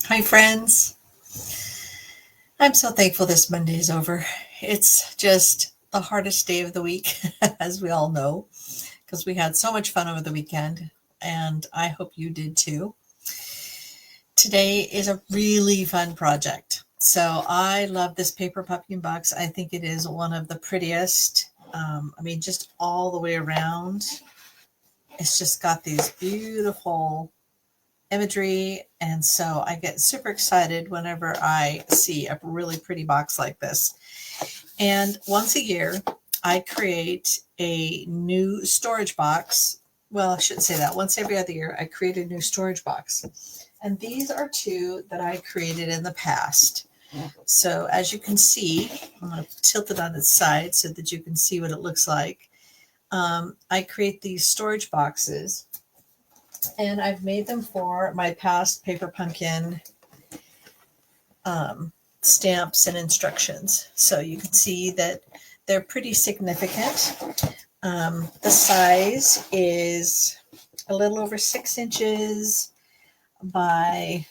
Hi, friends. I'm so thankful this Monday is over. It's just the hardest day of the week, as we all know, because we had so much fun over the weekend, and I hope you did too. Today is a really fun project. So I love this paper pumpkin box. I think it is one of the prettiest. Just all the way around. It's just got these beautiful imagery, and so I get super excited whenever I see a really pretty box like this. And once a year I create a new storage box. Well, I shouldn't say that. Once every other year I create a new storage box, and these are two that I created in the past. So as you can see, I'm going to tilt it on its side so that you can see what it looks like. I create these storage boxes, and I've made them for my past paper pumpkin stamps and instructions. So you can see that they're pretty significant. The size is a little over 6 inches by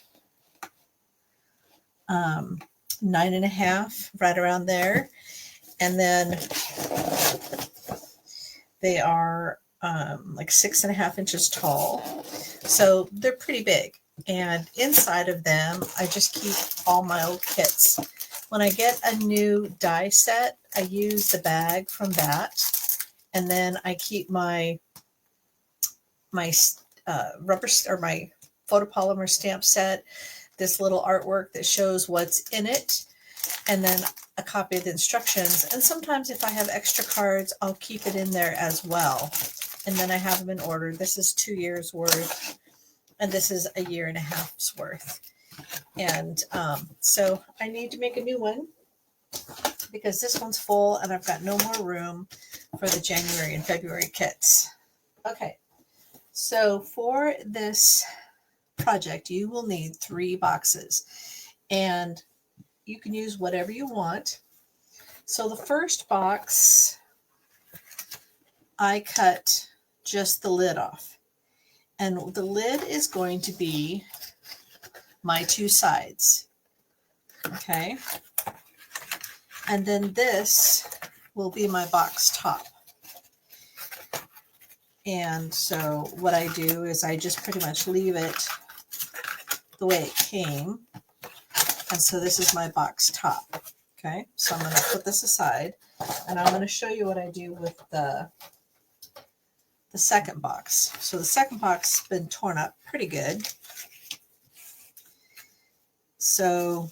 9.5, right around there. And then they are like 6.5 inches tall. So they're pretty big. And inside of them, I just keep all my old kits. When I get a new die set, I use the bag from that. And then I keep my rubber or my photopolymer stamp set, this little artwork that shows what's in it, and then a copy of the instructions. And sometimes if I have extra cards, I'll keep it in there as well. And then I have them in order. This is 2 years worth, and this is a year and a half's worth. And so I need to make a new one because this one's full and I've got no more room for the January and February kits. Okay, so for this project, you will need 3 boxes, and you can use whatever you want. So the first box, I cut just the lid off, and the lid is going to be my 2 sides. Okay, and then this will be my box top. And so what I do is I just pretty much leave it the way it came. And so this is my box top. Okay, so I'm going to put this aside, and I'm going to show you what I do with the second box. So the second box has been torn up pretty good. So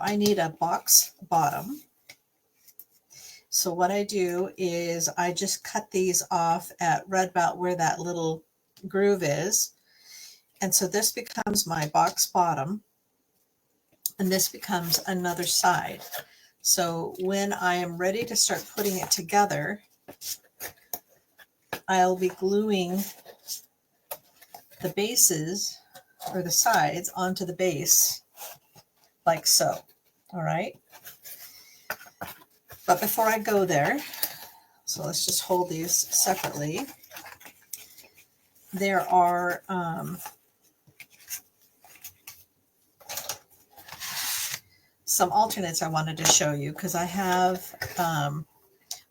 I need a box bottom. So what I do is I just cut these off at right about where that little groove is. And so this becomes my box bottom, and this becomes another side. So when I am ready to start putting it together, I'll be gluing the bases or the sides onto the base like so. All right. But before I go there, so let's just hold these separately. There are some alternates I wanted to show you, because I have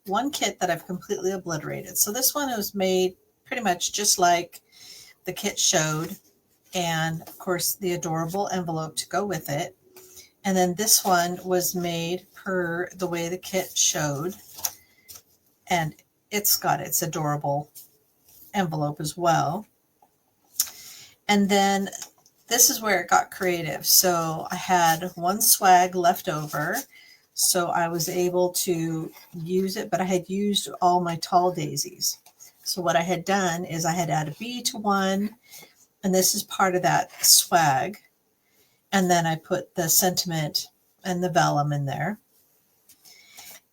one kit that I've completely obliterated. So this one was made pretty much just like the kit showed, and of course the adorable envelope to go with it. And then this one was made per the way the kit showed, and it's got its adorable envelope as well. And then this is where it got creative. So I had one swag left over, so I was able to use it, but I had used all my tall daisies. So what I had done is I had added a bee to one, and this is part of that swag. And then I put the sentiment and the vellum in there.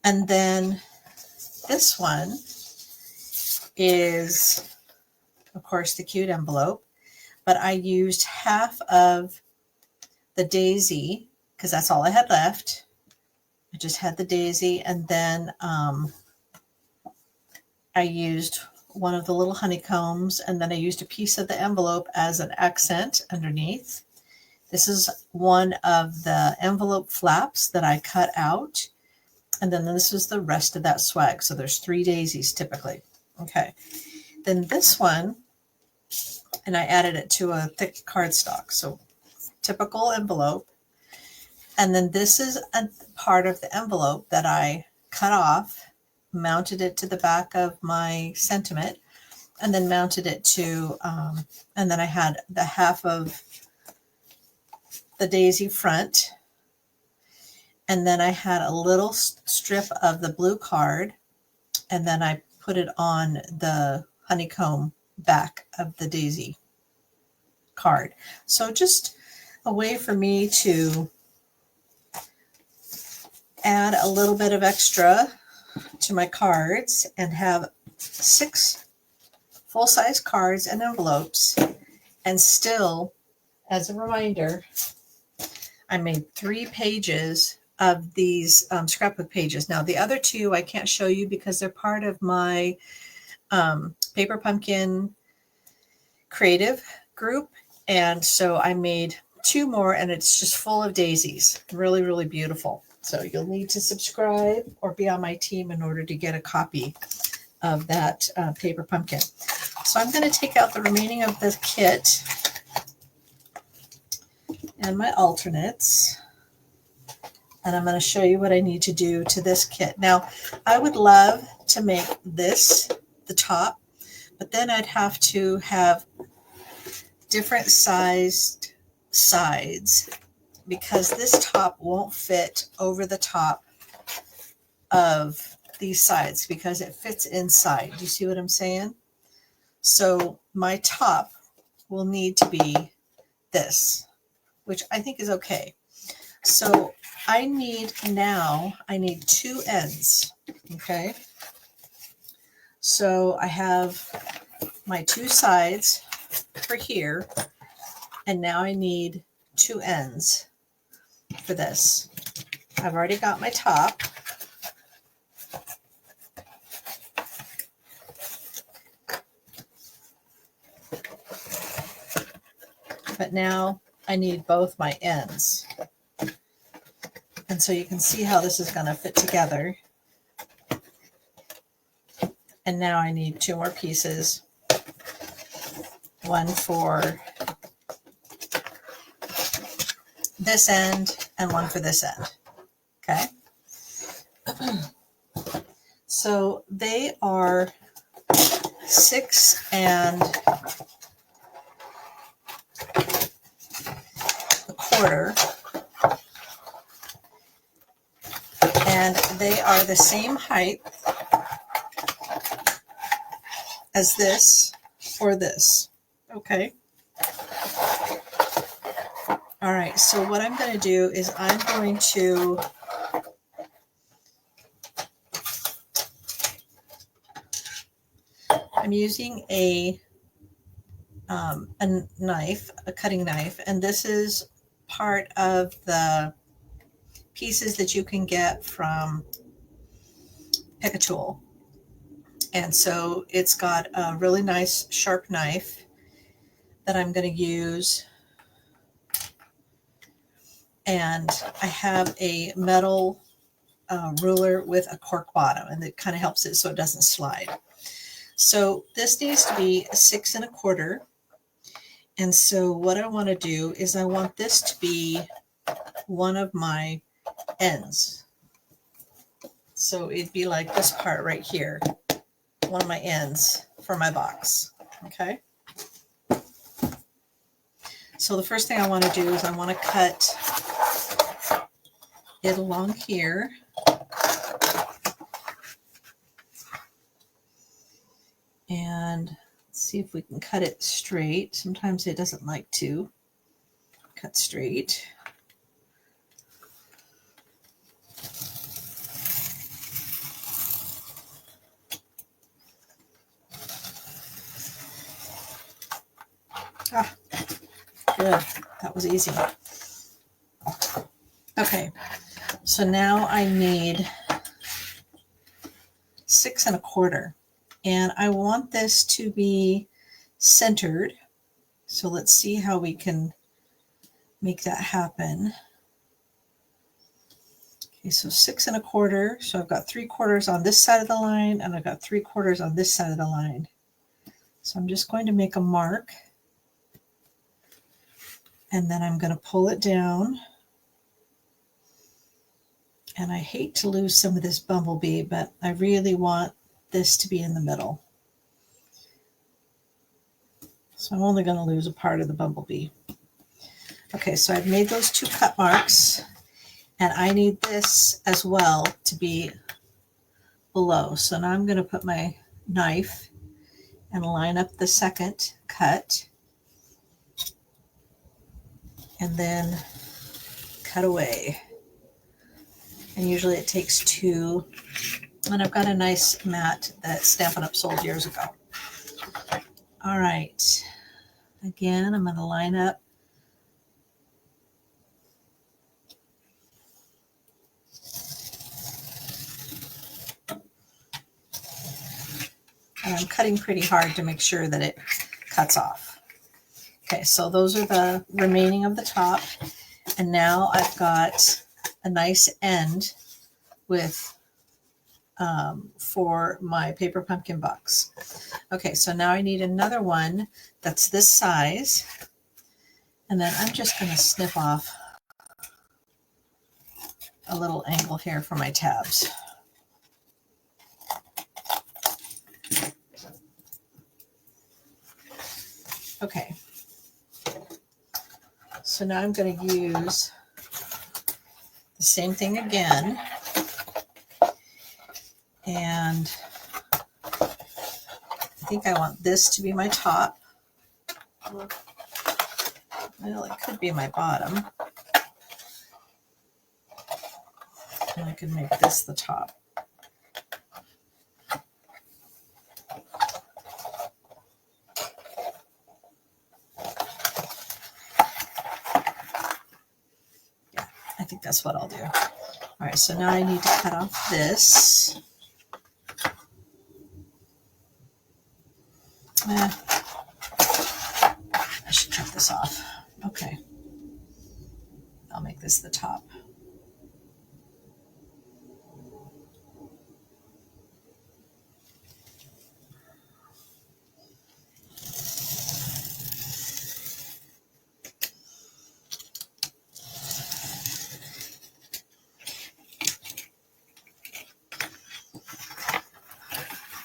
And then this one is, of course, the cute envelope, but I used half of the daisy because that's all I had left. I just had the daisy, and then I used one of the little honeycombs, and then I used a piece of the envelope as an accent underneath. This is one of the envelope flaps that I cut out. And then this is the rest of that swag. So there's 3 daisies typically. Okay. Then this one, and I added it to a thick cardstock. So typical envelope. And then this is a part of the envelope that I cut off, mounted it to the back of my sentiment, and then mounted it to, and then I had the half of the daisy front. And then I had a little strip of the blue card, and then I put it on the honeycomb back of the daisy card. So just a way for me to add a little bit of extra to my cards and have 6 full-size cards and envelopes. And still, as a reminder, I made 3 pages of these scrapbook pages. Now, the other 2 I can't show you because they're part of my Paper Pumpkin creative group. And so I made 2 more, and it's just full of daisies. Really, really beautiful. So you'll need to subscribe or be on my team in order to get a copy of that Paper Pumpkin. So I'm going to take out the remaining of the kit and my alternates, and I'm going to show you what I need to do to this kit. Now, I would love to make this the top, but then I'd have to have different sized sides because this top won't fit over the top of these sides because it fits inside. Do you see what I'm saying? So my top will need to be this, which I think is okay. So I need 2 ends, okay? So I have my 2 sides for here, and now I need 2 ends for this. I've already got my top. But now I need both my ends. And so you can see how this is going to fit together. And now I need 2 more pieces. One for this end and one for this end. Okay. So they are 6 and a quarter. And they are the same height as this or this. Okay. All right. So what I'm going to do is I'm using a knife, a cutting knife, and this is part of the pieces that you can get from Pick a Tool. And so it's got a really nice sharp knife that I'm going to use. And I have a metal ruler with a cork bottom, and it kind of helps it so it doesn't slide. So this needs to be 6 and a quarter. And so what I want to do is I want this to be one of my ends. So it'd be like this part right here, one of my ends for my box. Okay. So the first thing I want to do is I want to cut it along here. And let's see if we can cut it straight. Sometimes it doesn't like to cut straight. Ah, good. That was easy. Okay, so now I need 6 and a quarter. And I want this to be centered. So let's see how we can make that happen. Okay, so 6 1/4. So I've got 3/4 on this side of the line, and I've got 3/4 on this side of the line. So I'm just going to make a mark, and then I'm going to pull it down. And I hate to lose some of this bumblebee, but I really want this to be in the middle. So I'm only going to lose a part of the bumblebee. Okay, so I've made those 2 cut marks, and I need this as well to be below. So now I'm going to put my knife and line up the second cut, and then cut away. And usually it takes 2, and I've got a nice mat that Stampin' Up! Sold years ago. All right, again, I'm going to line up and I'm cutting pretty hard to make sure that it cuts off. Okay, so those are the remaining of the top, and now I've got a nice end with for my paper pumpkin box. Okay, so now I need another one that's this size, and then I'm just going to snip off a little angle here for my tabs. Okay, so now I'm going to use the same thing again, and I think I want this to be my top. Well, it could be my bottom. And I could make this the top. Yeah, I think that's what I'll do. All right, so now I need to cut off this. I should cut this off. Okay. I'll make this the top.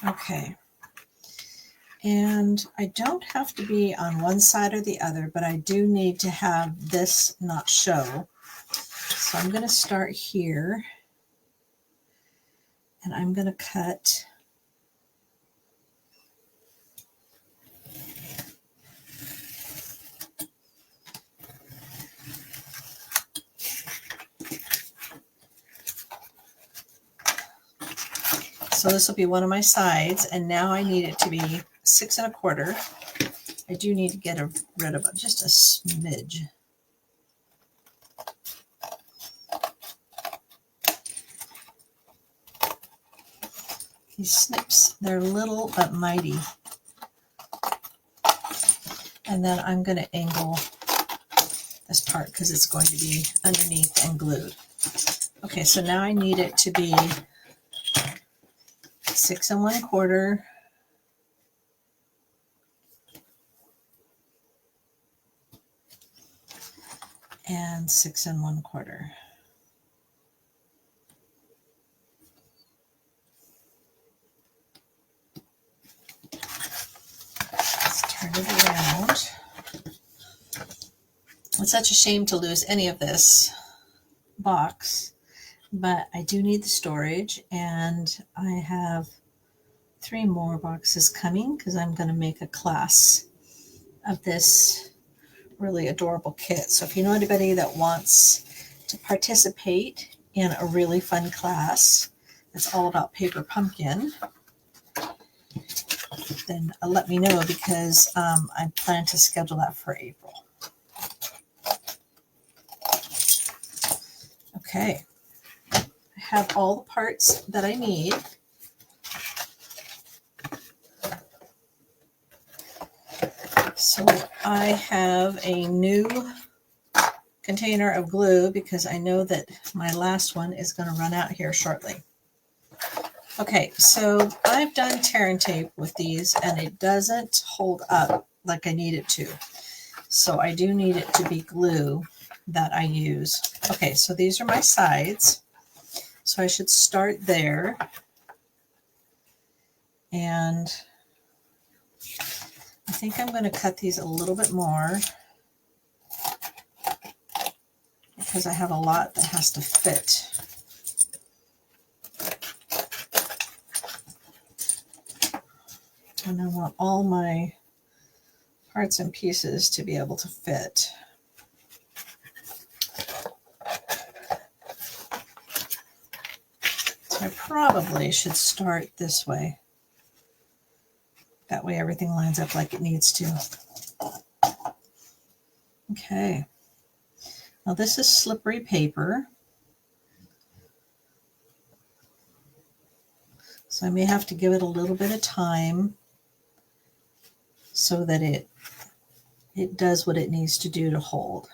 Okay. And I don't have to be on one side or the other, but I do need to have this not show. So I'm going to start here, and I'm going to cut so this will be one of my sides, and now I need it to be 6 1/4. I do need to get rid of just a smidge. These snips, they're little but mighty. And then I'm going to angle this part because it's going to be underneath and glued. Okay, so now I need it to be 6 1/4. And 6 1/4. Let's turn it around. It's such a shame to lose any of this box, but I do need the storage, and I have 3 more boxes coming because I'm going to make a class of this really adorable kit. So if you know anybody that wants to participate in a really fun class that's all about paper pumpkin, then let me know, because I plan to schedule that for April. Okay, I have all the parts that I need. So I have a new container of glue because I know that my last one is going to run out here shortly. Okay, so I've done tear and tape with these and it doesn't hold up like I need it to. So I do need it to be glue that I use. Okay, so these are my sides. So I should start there. And I think I'm going to cut these a little bit more because I have a lot that has to fit. And I want all my parts and pieces to be able to fit. So I probably should start this way. That way everything lines up like it needs to. Okay. Now this is slippery paper. So I may have to give it a little bit of time so that it does what it needs to do to hold.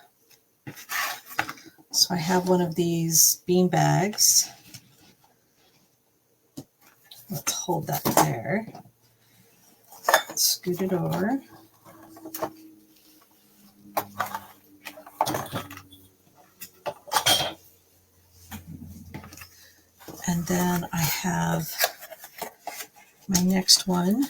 So I have one of these bean bags. Let's hold that there. Scoot it over. And then I have my next one.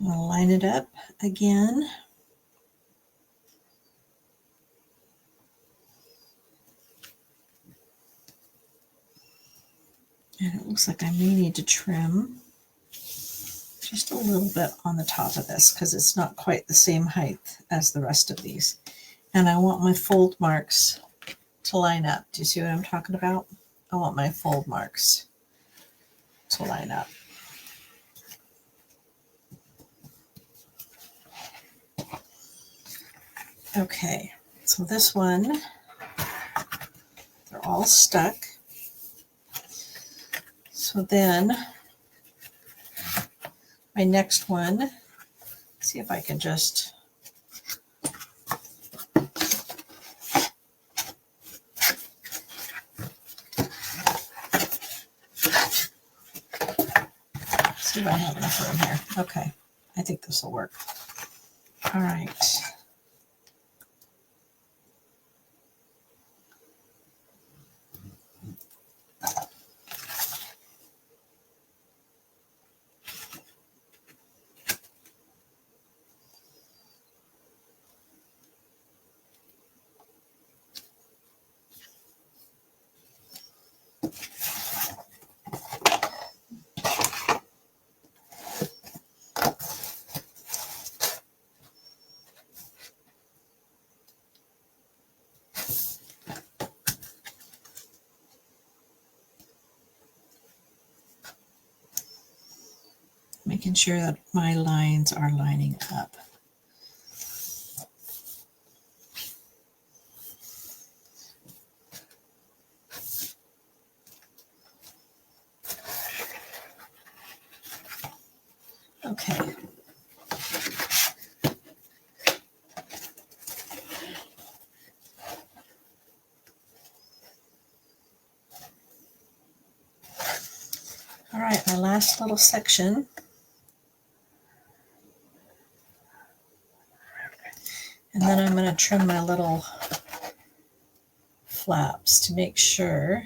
I'll line it up again. And it looks like I may need to trim just a little bit on the top of this because it's not quite the same height as the rest of these. And I want my fold marks to line up. Do you see what I'm talking about? I want my fold marks to line up. Okay, so this one, they're all stuck. So then my next one, let's see if I can just see if I have enough room here. Okay, I think this will work. All right. Making sure that my lines are lining up. Okay. All right, my last little section. And then I'm going to trim my little flaps to make sure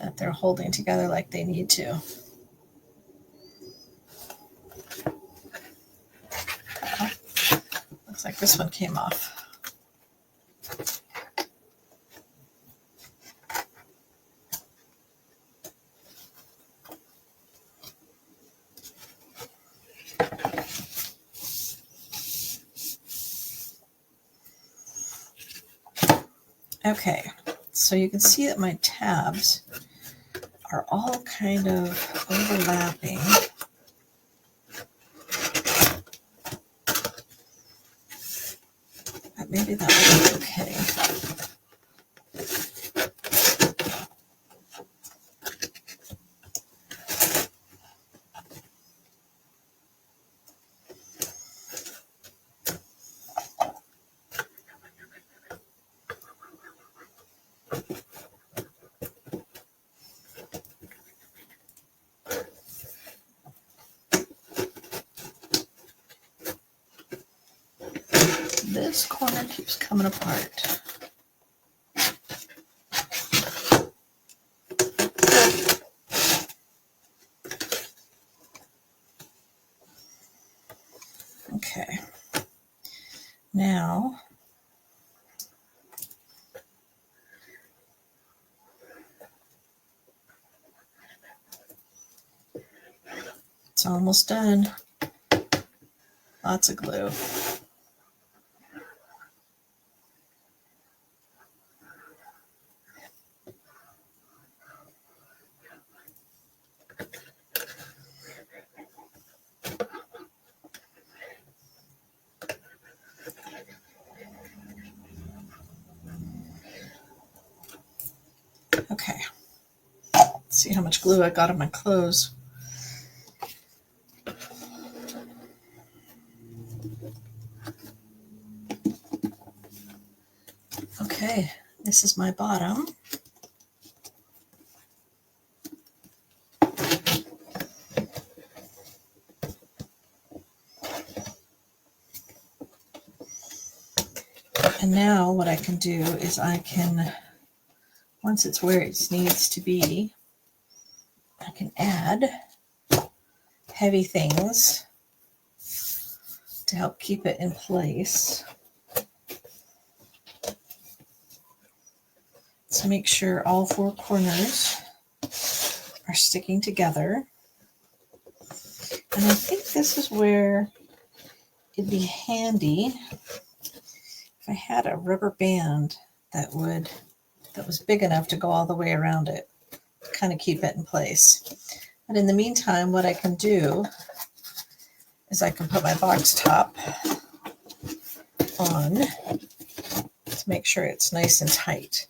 that they're holding together like they need to. Oh, looks like this one came off. Okay, so you can see that my tabs are all kind of overlapping. But maybe that will be okay. This corner keeps coming apart. Okay. Now, it's almost done. Lots of glue. Okay. Let's see how much glue I got on my clothes. Okay, this is my bottom. And now what I can do is I can, once it's where it needs to be, I can add heavy things to help keep it in place. So make sure all four corners are sticking together. And I think this is where it'd be handy if I had a rubber band that was big enough to go all the way around it, kind of keep it in place. But in the meantime, what I can do is I can put my box top on to make sure it's nice and tight.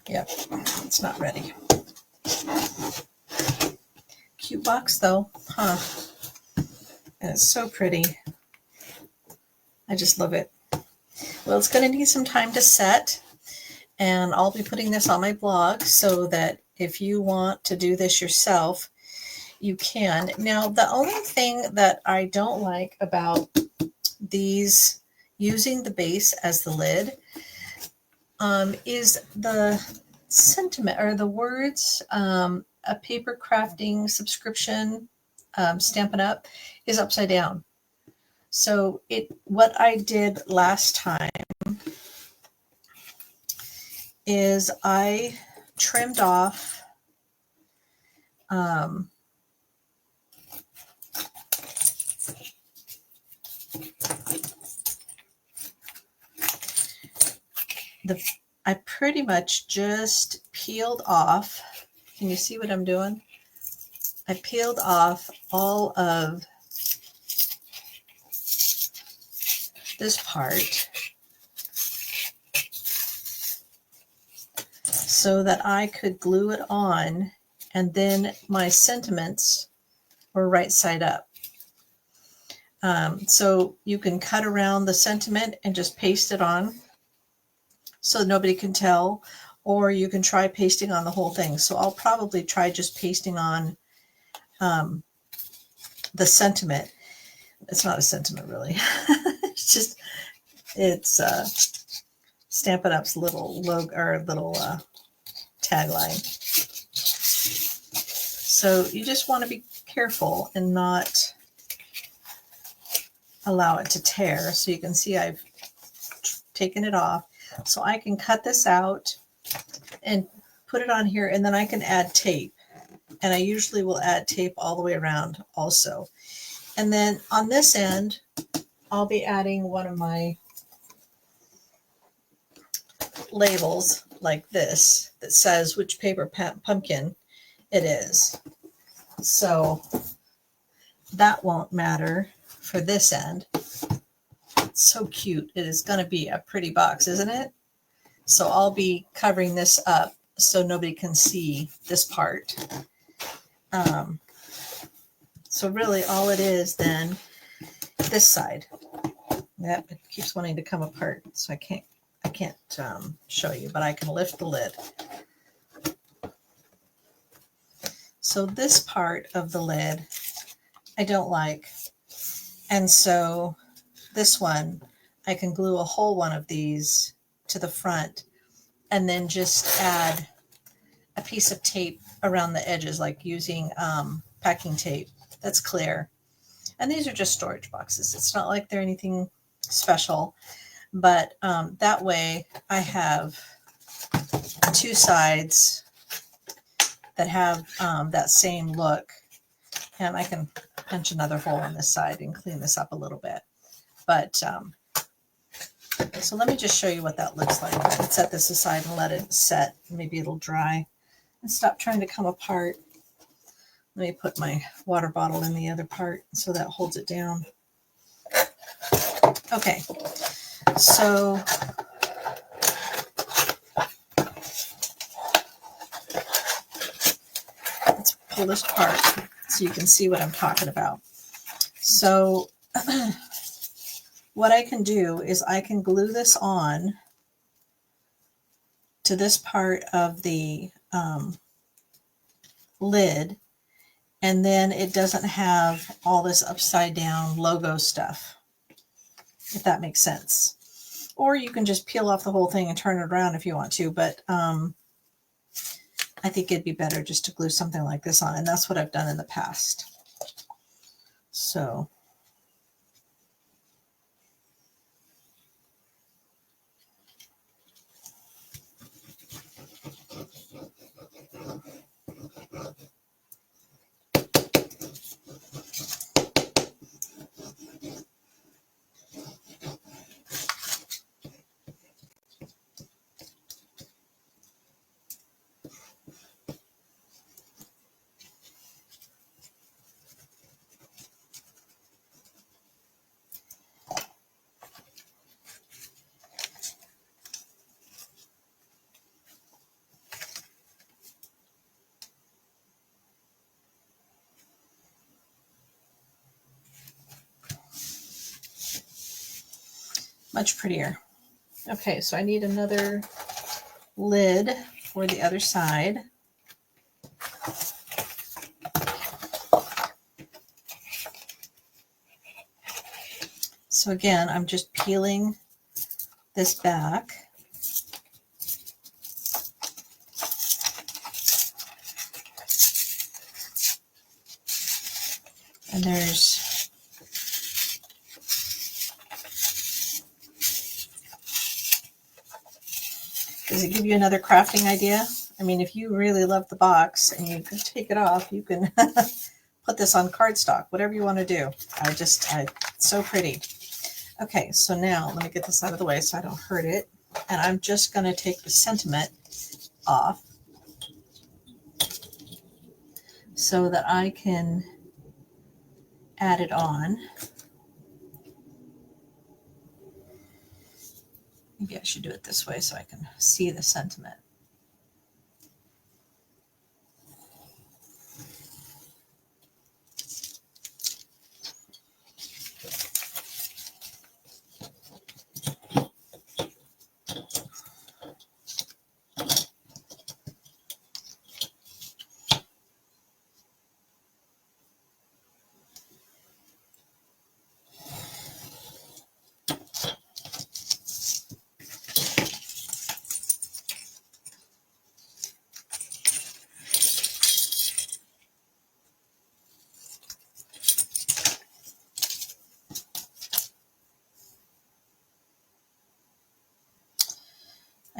Yep, it's not ready. Cute box though, huh? And it's so pretty. I just love it. Well, it's going to need some time to set, and I'll be putting this on my blog so that if you want to do this yourself, you can. Now, the only thing that I don't like about these using the base as the lid is the sentiment or the words. A paper crafting subscription, Stampin' Up, is upside down. So what I did last time is I trimmed off I pretty much just peeled off. Can you see what I'm doing? I peeled off all of this part so that I could glue it on, and then my sentiments were right side up. So you can cut around the sentiment and just paste it on so nobody can tell, or you can try pasting on the whole thing. So I'll probably try just pasting on the sentiment. It's not a sentiment really. it's Stampin' Up's little logo or little tagline. So you just want to be careful and not allow it to tear. So you can see I've taken it off. So I can cut this out and put it on here, and then I can add tape. And I usually will add tape all the way around also. And then on this end, I'll be adding one of my labels like this that says which paper pumpkin it is. So that won't matter for this end. It's so cute. It is going to be a pretty box, isn't it? So I'll be covering this up so nobody can see this part. So really all it is then, this side. Yep, it keeps wanting to come apart, so I can't show you, but I can lift the lid. So this part of the lid I don't like, and so this one I can glue a whole one of these to the front and then just add a piece of tape around the edges, like using packing tape that's clear. And these are just storage boxes. It's not like they're anything special, but that way I have two sides that have that same look, and I can punch another hole in this side and clean this up a little bit. But so let me just show you what that looks like. I can set this aside and let it set. Maybe it'll dry and stop trying to come apart. Let me put my water bottle in the other part so that holds it down. Okay, so let's pull this apart so you can see what I'm talking about. So what I can do is I can glue this on to this part of the lid, and then it doesn't have all this upside down logo stuff, if that makes sense. Or you can just peel off the whole thing and turn it around if you want to, but I think it'd be better just to glue something like this on, and that's what I've done in the past. So much prettier. Okay, so I need another lid for the other side. So again, I'm just peeling this back. And there's does it give you another crafting idea? I mean, if you really love the box and you can take it off, you can put this on cardstock, whatever you want to do. It's so pretty. Okay, so now let me get this out of the way so I don't hurt it. And I'm just going to take the sentiment off so that I can add it on. Maybe I should do it this way so I can see the sentiment.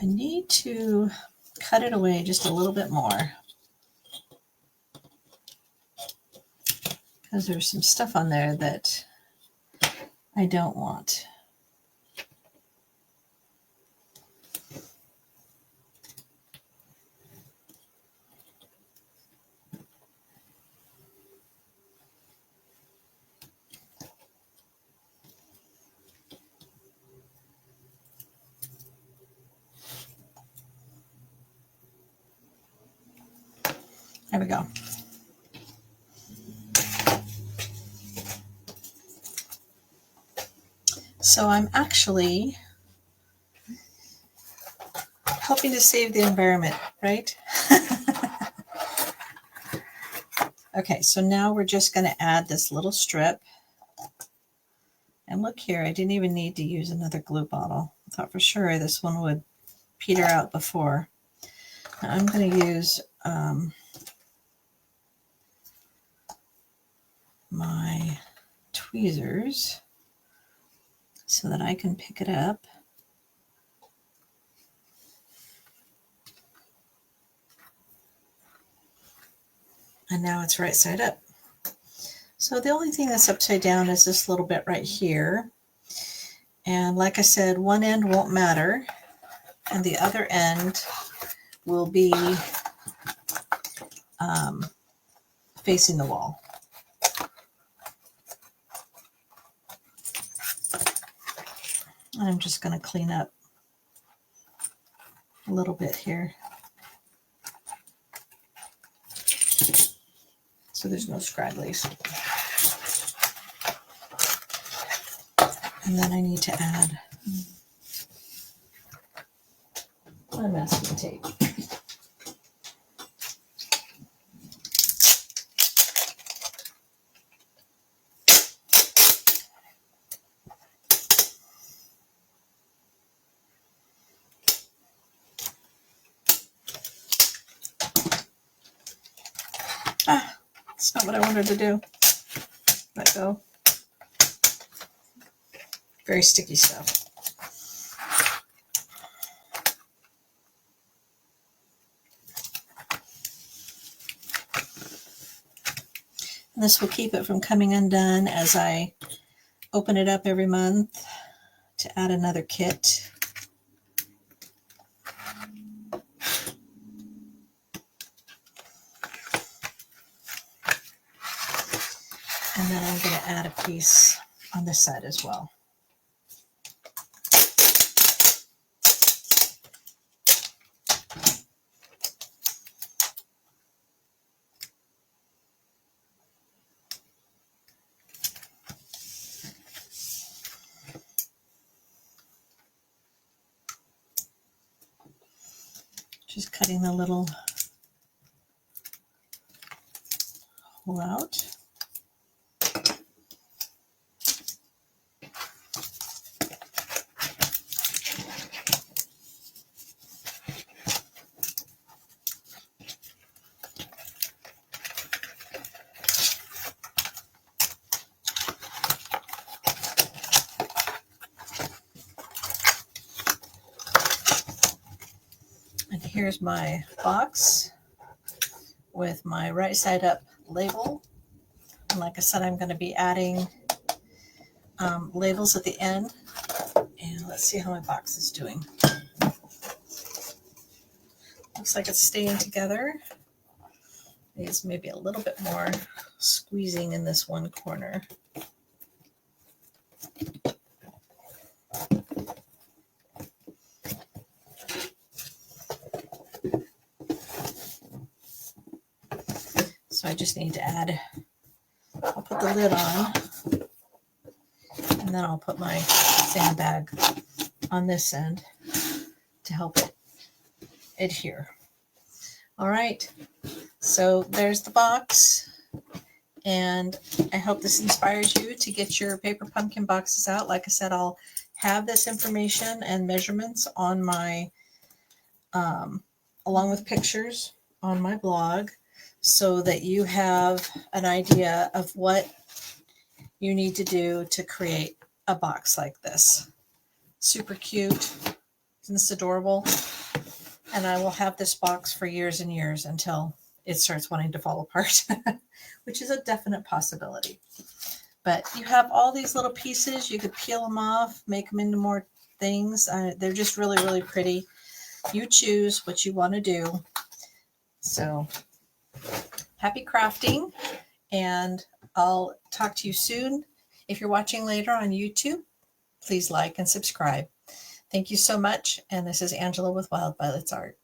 I need to cut it away just a little bit more because there's some stuff on there that I don't want. There we go. So I'm actually helping to save the environment, right? Okay, so now we're just going to add this little strip. And look here, I didn't even need to use another glue bottle. I thought for sure this one would peter out before. Now I'm going to use my tweezers so that I can pick it up. And now it's right side up. So the only thing that's upside down is this little bit right here. And like I said, one end won't matter, and the other end will be facing the wall. I'm just going to clean up a little bit here so there's no scragglies. And then I need to add my masking tape. That's not what I wanted to do. Let go. Very sticky stuff. And this will keep it from coming undone as I open it up every month to add another kit. And then I'm going to add a piece on this side as well. Just cutting the little hole out. And here's my box with my right side up label. And like I said, I'm going to be adding labels at the end. And let's see how my box is doing. Looks like it's staying together. Needs maybe a little bit more squeezing in this one corner. So I just need to add, I'll put the lid on, and then I'll put my sandbag on this end to help it adhere. All right, so there's the box, and I hope this inspires you to get your paper pumpkin boxes out. Like I said, I'll have this information and measurements on my, along with pictures on my blog, so that you have an idea of what you need to do to create a box like this. Super cute. Isn't this adorable? And I will have this box for years and years until it starts wanting to fall apart, which is a definite possibility. But you have all these little pieces. You could peel them off, make them into more things. They're just really, really pretty. You choose what you want to do. So happy crafting, and I'll talk to you soon. If you're watching later on YouTube, please like and subscribe. Thank you so much. And this is Angela with Wild Violets Art.